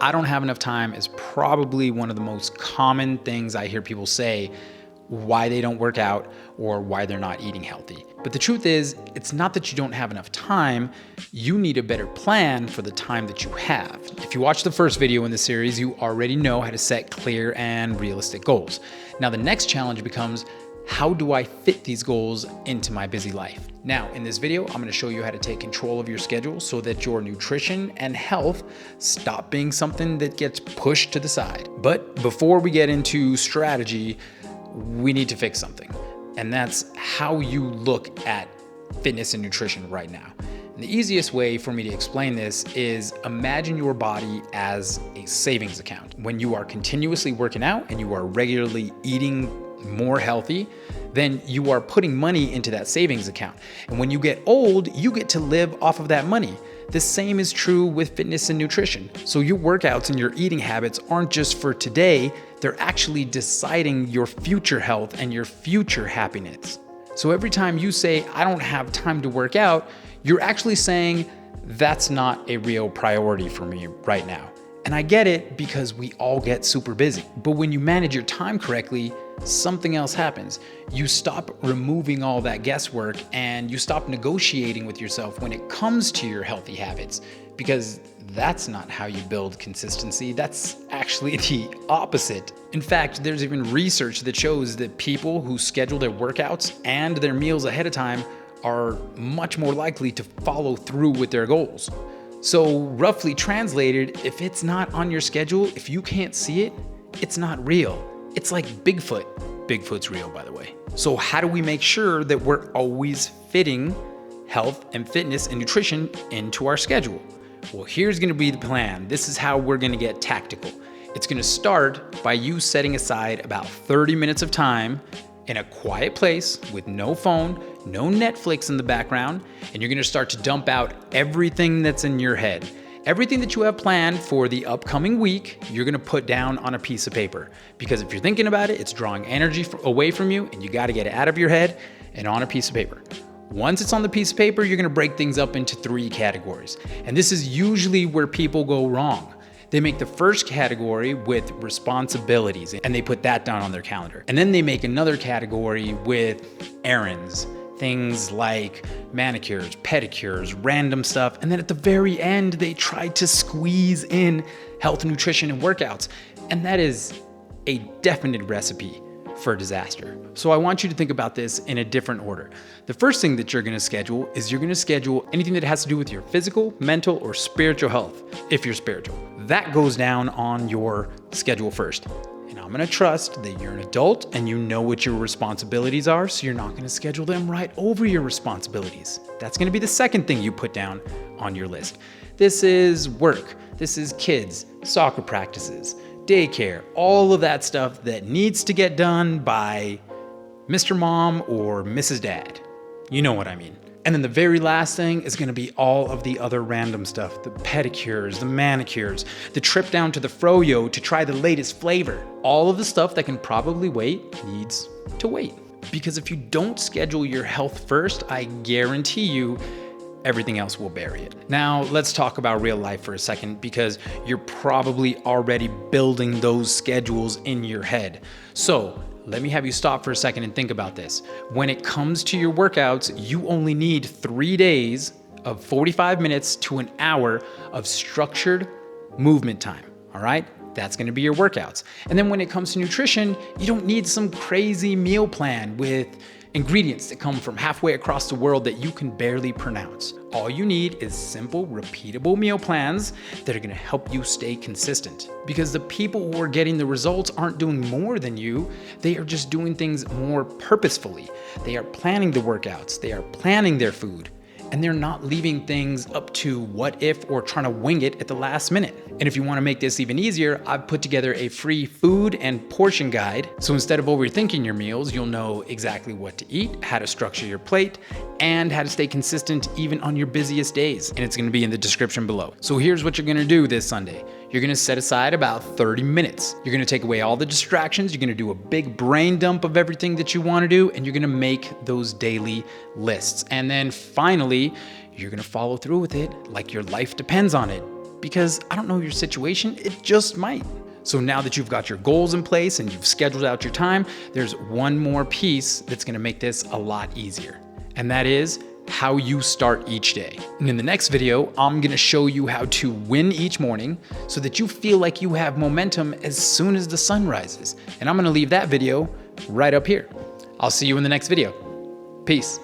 I don't have enough time is probably one of the most common things I hear people say why they don't work out or why they're not eating healthy. But the truth is, it's not that you don't have enough time, you need a better plan for the time that you have. If you watch the first video in the series, you already know how to set clear and realistic goals. Now the next challenge becomes, how do I fit these goals into my busy life? Now, in this video, I'm gonna show you how to take control of your schedule so that your nutrition and health stop being something that gets pushed to the side. But before we get into strategy, we need to fix something. And that's how you look at fitness and nutrition right now. And the easiest way for me to explain this is imagine your body as a savings account. When you are continuously working out and you are regularly eating more healthy, then you are putting money into that savings account. And when you get old, you get to live off of that money. The same is true with fitness and nutrition. So your workouts and your eating habits aren't just for today, they're actually deciding your future health and your future happiness. So every time you say, I don't have time to work out, you're actually saying, that's not a real priority for me right now. And I get it because we all get super busy. But when you manage your time correctly, something else happens. You stop removing all that guesswork and you stop negotiating with yourself when it comes to your healthy habits, because that's not how you build consistency. That's actually the opposite. In fact, there's even research that shows that people who schedule their workouts and their meals ahead of time are much more likely to follow through with their goals. So roughly translated, if it's not on your schedule, if you can't see it, it's not real. It's like Bigfoot. Bigfoot's real, by the way. So how do we make sure that we're always fitting health and fitness and nutrition into our schedule? Well, here's gonna be the plan. This is how we're gonna get tactical. It's gonna start by you setting aside about 30 minutes of time in a quiet place with no phone, no Netflix in the background, and you're gonna start to dump out everything that's in your head. Everything that you have planned for the upcoming week, you're gonna put down on a piece of paper. Because if you're thinking about it, it's drawing energy away from you, and you gotta get it out of your head and on a piece of paper. Once it's on the piece of paper, you're gonna break things up into 3 categories. And this is usually where people go wrong. They make the first category with responsibilities, and they put that down on their calendar. And then they make another category with errands, things like manicures, pedicures, random stuff. And then at the very end, they try to squeeze in health, nutrition, and workouts. And that is a definite recipe for disaster. So I want you to think about this in a different order. The first thing that you're gonna schedule is you're gonna schedule anything that has to do with your physical, mental, or spiritual health, if you're spiritual. That goes down on your schedule first. And I'm gonna trust that you're an adult and you know what your responsibilities are, so you're not gonna schedule them right over your responsibilities. That's gonna be the second thing you put down on your list. This is work, this is kids, soccer practices, daycare, all of that stuff that needs to get done by Mr. Mom or Mrs. Dad. You know what I mean. And then the very last thing is gonna be all of the other random stuff, the pedicures, the manicures, the trip down to the Froyo to try the latest flavor. All of the stuff that can probably wait needs to wait. Because if you don't schedule your health first, I guarantee you everything else will bury it. Now, let's talk about real life for a second, because you're probably already building those schedules in your head. So let me have you stop for a second and think about this. When it comes to your workouts, you only need 3 days of 45 minutes to an hour of structured movement time, all right? That's gonna be your workouts. And then when it comes to nutrition, you don't need some crazy meal plan with ingredients that come from halfway across the world that you can barely pronounce. All you need is simple, repeatable meal plans that are gonna help you stay consistent. Because the people who are getting the results aren't doing more than you, they are just doing things more purposefully. They are planning the workouts, they are planning their food, and they're not leaving things up to what if or trying to wing it at the last minute. And if you want to make this even easier, I've put together a free food and portion guide. So instead of overthinking your meals, you'll know exactly what to eat, how to structure your plate, and how to stay consistent even on your busiest days. And it's going to be in the description below. So here's what you're going to do this Sunday. You're gonna set aside about 30 minutes. You're gonna take away all the distractions. You're gonna do a big brain dump of everything that you wanna do, and you're gonna make those daily lists. And then finally, you're gonna follow through with it like your life depends on it. because I don't know your situation, it just might. So now that you've got your goals in place and you've scheduled out your time, there's one more piece that's gonna make this a lot easier. And that is how you start each day. And in the next video, I'm gonna show you how to win each morning so that you feel like you have momentum as soon as the sun rises. And I'm gonna leave that video right up here. I'll see you in the next video. Peace.